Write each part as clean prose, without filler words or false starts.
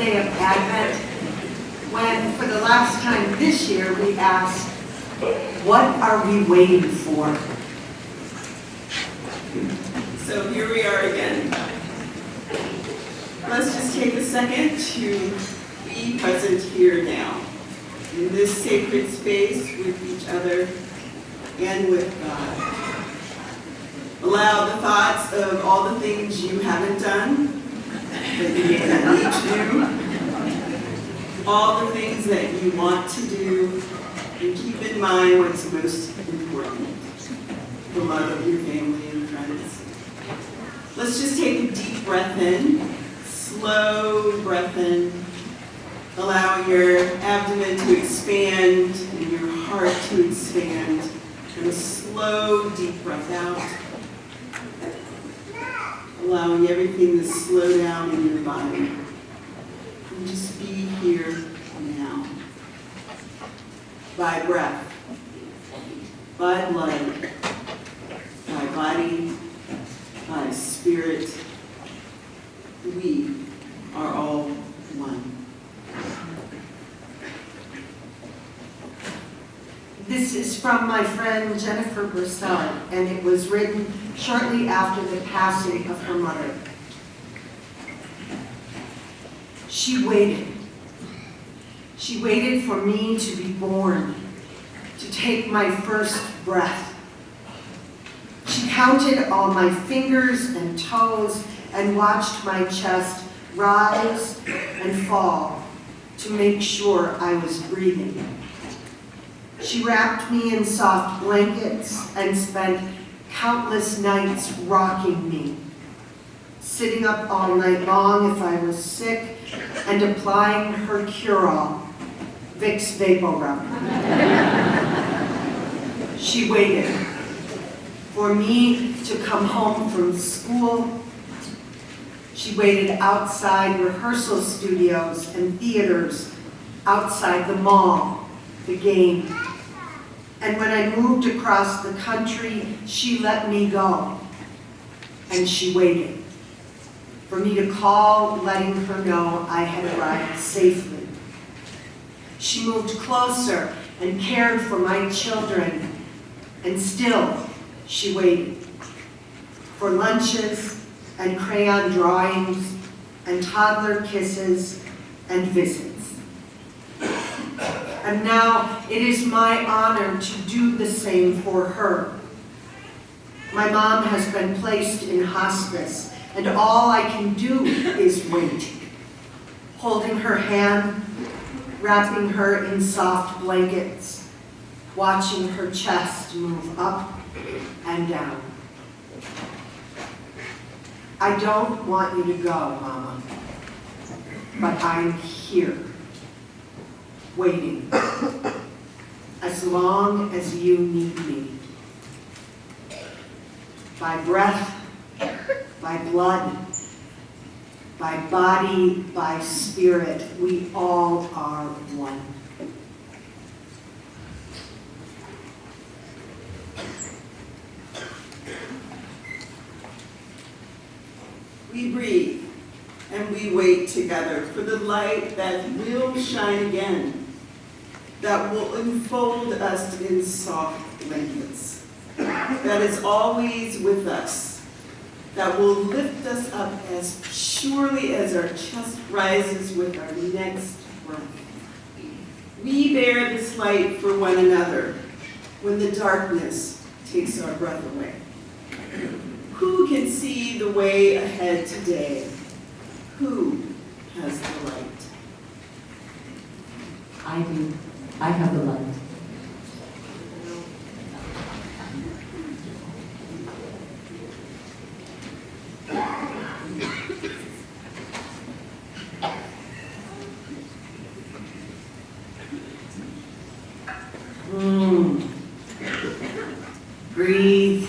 Sunday of Advent, when for the last time this year we asked, what are we waiting for? So here we are again. Let's just take a second to be present here now, in this sacred space with each other and with God. Allow the thoughts of all the things you haven't done, that you may not need to do, all the things that you want to do, and keep in mind what's most important, the love of your family and friends. Let's just take a deep breath in, slow breath in. Allow your abdomen to expand and your heart to expand. And a slow, deep breath out. Allowing everything to slow down in your body. And just be here now. By breath, by blood, by body, by spirit, we are all one. This is from my friend Jennifer Broussard, and it was written shortly after the passing of her mother. She waited. She waited for me to be born, to take my first breath. She counted all my fingers and toes and watched my chest rise and fall to make sure I was breathing. She wrapped me in soft blankets and spent countless nights rocking me, sitting up all night long if I was sick, and applying her cure-all, Vicks Vagle Rub. She waited for me to come home from school. She waited outside rehearsal studios and theaters, outside the mall, the game. And when I moved across the country, she let me go. And she waited for me to call, letting her know I had arrived safely. She moved closer and cared for my children. And still, she waited for lunches and crayon drawings and toddler kisses and visits. And now it is my honor to do the same for her. My mom has been placed in hospice, and all I can do is wait, holding her hand, wrapping her in soft blankets, watching her chest move up and down. I don't want you to go, Mama, but I'm here, waiting, as long as you need me. By breath, by blood, by body, by spirit, we all are one. We breathe and we wait together for the light that will shine again, that will enfold us in soft blankets, that is always with us, that will lift us up as surely as our chest rises with our next breath. We bear this light for one another when the darkness takes our breath away. Who can see the way ahead today? Who has the light? I do. I have the light. Breathe.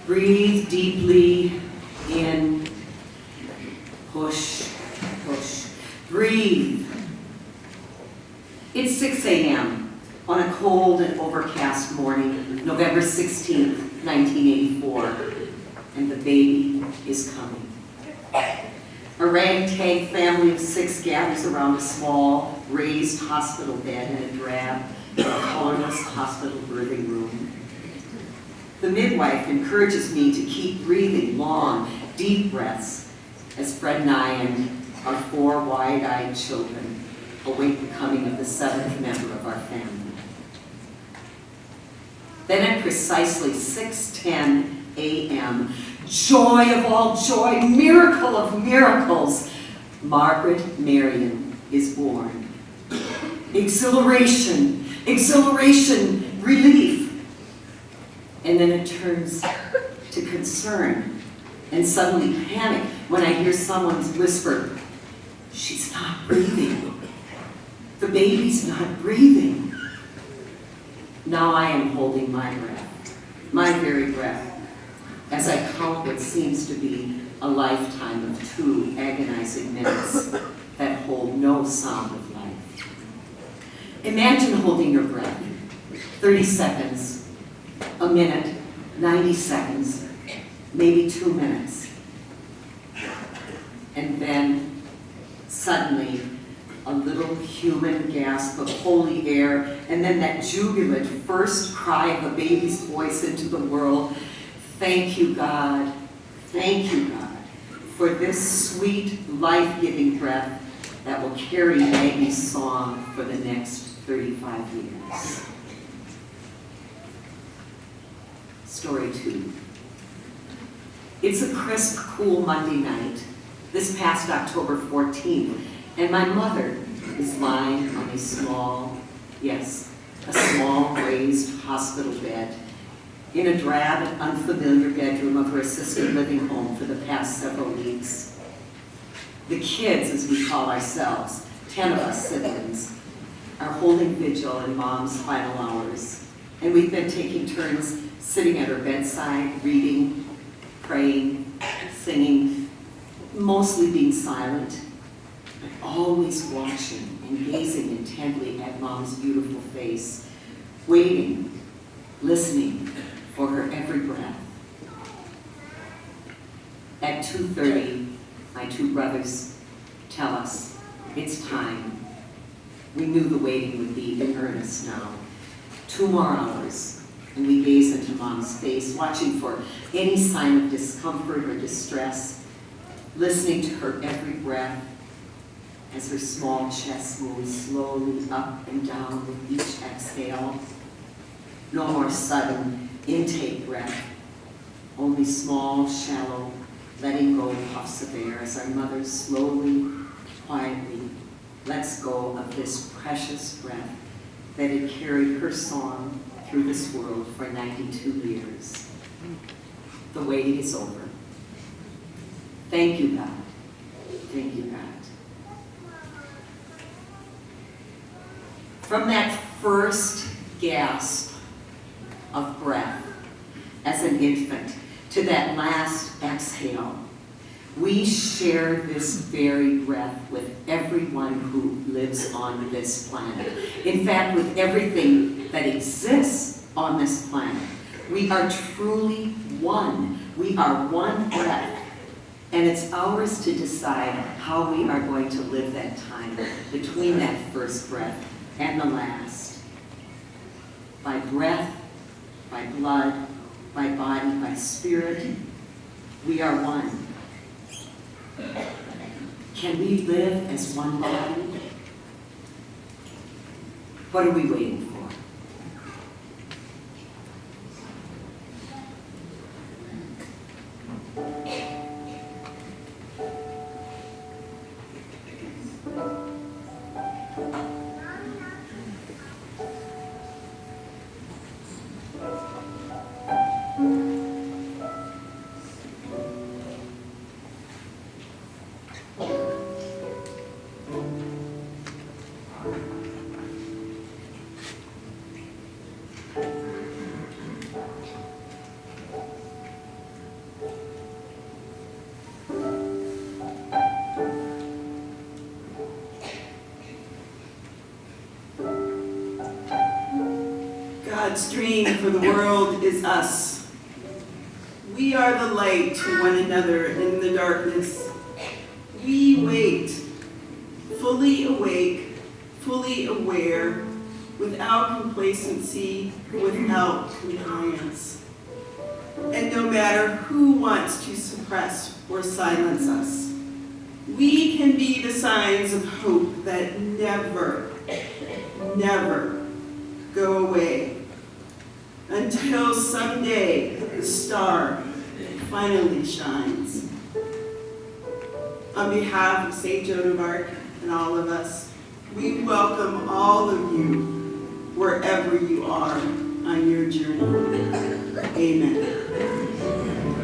Breathe deeply in. Push, push. Breathe. It's 6 a.m. on a cold and overcast morning, November 16th, 1984, and the baby is coming. A ragtag family of 6 gathers around a small, raised hospital bed in a drab, colorless hospital birthing room. The midwife encourages me to keep breathing long, deep breaths as Fred and I and our 4 wide-eyed children await the coming of the 7th member of our family. Then at precisely 6:10 a.m., joy of all joy, miracle of miracles, Margaret Marion is born. Exhilaration, exhilaration, relief. And then it turns to concern and suddenly panic when I hear someone whisper, "She's not breathing. The baby's not breathing." Now I am holding my breath, my very breath, as I count what seems to be a lifetime of 2 agonizing minutes that hold no sound of life. Imagine holding your breath, 30 seconds, a minute, 90 seconds, maybe 2 minutes. And then suddenly a little human gasp of holy air, and then that jubilant first cry of a baby's voice into the world. Thank you, God. Thank you, God, for this sweet, life-giving breath that will carry Maggie's song for the next 35 years. Story 2. It's a crisp, cool Monday night, this past October 14th, and my mother is lying on a small raised hospital bed in a drab and unfamiliar bedroom of her assisted living home for the past several weeks. The kids, as we call ourselves, 10 of us siblings, are holding vigil in Mom's final hours, and we've been taking turns sitting at her bedside, reading, praying, singing, mostly being silent, but always watching and gazing intently at Mom's beautiful face, waiting, listening for her every breath. At 2:30, my 2 brothers tell us it's time. We knew the waiting would be in earnest now. 2 more hours, and we gaze into Mom's face, watching for any sign of discomfort or distress, listening to her every breath as her small chest moves slowly up and down with each exhale. No more sudden intake breath, only small, shallow, letting go puffs of air as our mother slowly, quietly lets go of this precious breath that had carried her song through this world for 92 years. The waiting is over. Thank you, God. Thank you, God. From that first gasp of breath as an infant to that last exhale, we share this very breath with everyone who lives on this planet. In fact, with everything that exists on this planet. We are truly one. We are one breath. And it's ours to decide how we are going to live that time between that first breath and the last. By breath, by blood, by body, by spirit, we are one. Can we live as one body? What are we waiting for? God's dream for the world is us. We are the light to one another in the darkness. we wait, fully awake, fully aware, without complacency, without compliance. And no matter who wants to suppress or silence us, we can be the signs of hope that never, never go away until someday the star finally shines. On behalf of St. Joan of Arc and all of us, we welcome all of you wherever you are on your journey. Amen.